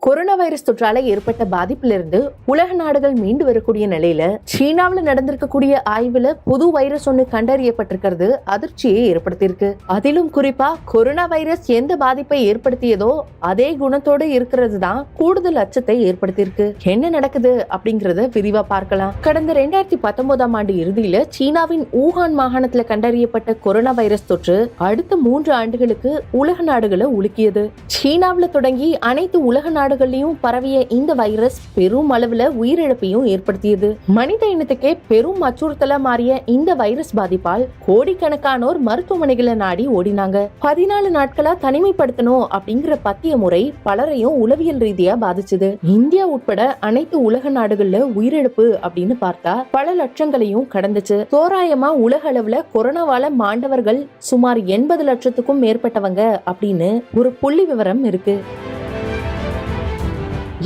Corona virus தொற்றால ஏற்பட்ட பாதிப்பிலிருந்து உலக நாடுகள் மீண்டு வரக்கூடிய நிலையில சீனாவில் நடந்திருக்கக்கூடிய ஆய்வுல புது வைரஸ் ஒண்ணு கண்டறியப்பட்டிருக்கிறது அதிர்ச்சியை ஏற்படுத்தியிருக்கு. அதிலும் குறிப்பா கொரோனா வைரஸ் எந்த பாதிப்பை ஏற்படுத்தியதோ அதே குணத்தோடு இருக்கிறது தான் கூடுதல் அச்சத்தை ஏற்படுத்தியிருக்கு. என்ன நடக்குது அப்படிங்கறத விரிவா பார்க்கலாம். கடந்த 2019ஆம் ஆண்டு இறுதியில சீனாவின் ஊஹான் மாகாணத்துல கண்டறியப்பட்ட கொரோனா வைரஸ் தொற்று அடுத்த 3 ஆண்டுகளுக்கு உலக நாடுகளை உலுக்கியது. சீனாவில தொடங்கி அனைத்து உலக நாடுகள்லயும் பரவிய இந்த வைரஸ் பெரும் அளவுல உயிரிழப்பையும் ஏற்படுத்தியது. மனித இனத்துக்கே பெரும் அச்சுறுத்தலா மாறிய இந்த வைரஸ் பாதிப்பால் கோடிக்கணக்கானோர் மருத்துவமனைகளை நாடி ஓடினாங்க. 14 நாட்களா தனிமைப்படுத்தணும் அப்படிங்கிற பத்திய முறை பலரையும் உளவியல் ரீதியா பாதிச்சது. இந்தியா உட்பட அனைத்து உலக நாடுகள்ல உயிரிழப்பு அப்படின்னு பார்த்தா பல லட்சங்களையும் கடந்துச்சு. தோராயமா உலக அளவுல கொரோனாவால மாண்டவர்கள் சுமார் 80 லட்சத்துக்கும் மேற்பட்டவங்க அப்படின்னு ஒரு புள்ளி விவரம் இருக்கு.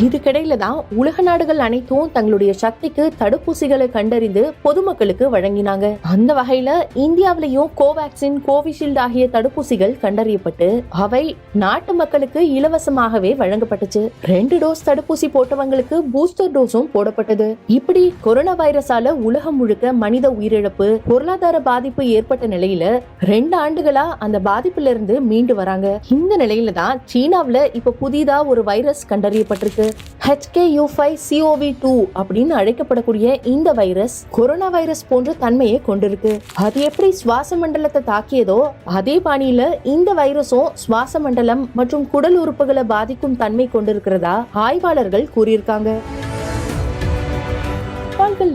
இதுக்கிடையில தான் உலக நாடுகள் அனைத்தும் தங்களுடைய சக்திக்கு தடுப்பூசிகளை கண்டறிந்து பொதுமக்களுக்கு வழங்கினாங்க. அந்த வகையில இந்தியாவிலையும் கோவேக்சின், கோவிஷீல்டு ஆகிய தடுப்பூசிகள் கண்டறியப்பட்டு அவை நாட்டு மக்களுக்கு இலவசமாகவே வழங்கப்பட்டுச்சு. 2 டோஸ் தடுப்பூசி போட்டவங்களுக்கு பூஸ்டர் டோஸும் போடப்பட்டது. இப்படி கொரோனா வைரஸால உலகம் முழுக்க மனித உயிரிழப்பு, பொருளாதார பாதிப்பு ஏற்பட்ட நிலையில 2 ஆண்டுகளா அந்த பாதிப்புல இருந்து மீண்டு வராங்க. இந்த நிலையில தான் சீனாவில இப்ப புதிதா ஒரு வைரஸ் கண்டறியப்பட்டிருக்கு. HKU5CoV2 அப்படின்னு அழைக்கப்படக்கூடிய இந்த வைரஸ் கொரோனா வைரஸ் போன்ற தன்மையை கொண்டிருக்கு. அது எப்படி சுவாச மண்டலத்தை தாக்கியதோ அதே பாணியில இந்த வைரஸும் சுவாச மண்டலம் மற்றும் குடல் உறுப்புகளை பாதிக்கும் தன்மை கொண்டிருக்கிறதா ஆய்வாளர்கள் கூறியிருக்காங்க.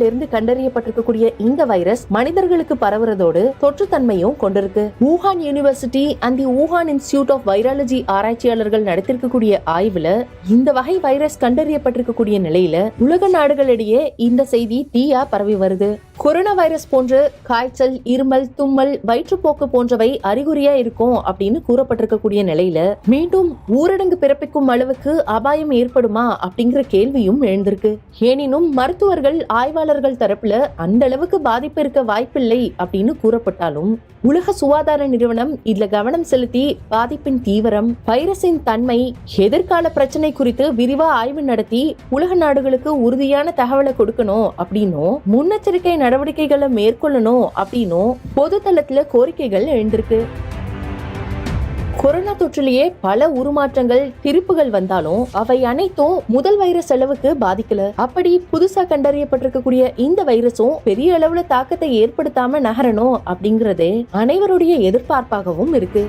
இருந்து கண்டறியப்பட்டிருக்கக்கூடிய இந்த வைரஸ் மனிதர்களுக்கு பரவுறதோடு தொற்று தன்மையும் கொண்டிருக்கு. Wuhan university and the Wuhan institute of virology ஆராய்ச்சியாளர்கள் நடத்திருக்கக்கூடிய ஆய்வுல இந்த வகை வைரஸ் கண்டறியப்பட்டிருக்கக்கூடிய நிலையில உலக நாடுகளிடையே இந்த செய்தி தீயா பரவி வருது. கொரோனா வைரஸ் போன்று காய்ச்சல், இருமல், தும்மல், வயிற்றுப்போக்கு போன்றவை அறிகுறியா இருக்கும் அப்படின்னு கூறப்பட்டிருக்கக்கூடிய நிலையில மீண்டும் ஊரடங்கு பிறப்பிக்கும் அளவுக்கு அபாயம் ஏற்படுமா அப்படிங்கிற கேள்வியும் எழுந்திருக்கு. எனினும் மருத்துவர்கள், ஆய்வாளர்கள் தரப்புல அந்த அளவுக்கு பாதிப்பு இருக்க வாய்ப்பில்லை அப்படின்னு கூறப்பட்டாலும் உலக சுகாதார நிறுவனம் இதுல கவனம் செலுத்தி பாதிப்பின் தீவிரம், வைரஸின் தன்மை, எதிர்கால பிரச்சனை குறித்து விரிவா ஆய்வு நடத்தி உலக நாடுகளுக்கு உறுதியான தகவலை கொடுக்கணும் அப்படின்னும் முன்னெச்சரிக்கை நடவடிக்கைகளை மேற்கொள்ளணும் அப்படின்னும் பொது தளத்துல கோரிக்கைகள் எழுந்திருக்கு. கொரோனா தொற்றிலேயே பல உருமாற்றங்கள், திருப்புகள் வந்தாலும் அவை அனைத்தும் முதல் வைரஸ் அளவுக்கு பாதிக்கல. அப்படி புதுசா கண்டறியப்பட்டிருக்கக்கூடிய இந்த வைரஸும் பெரிய அளவுல தாக்கத்தை ஏற்படுத்தாம நகரணும் அப்படிங்கறதே அனைவருடைய எதிர்பார்ப்பாகவும் இருக்கு.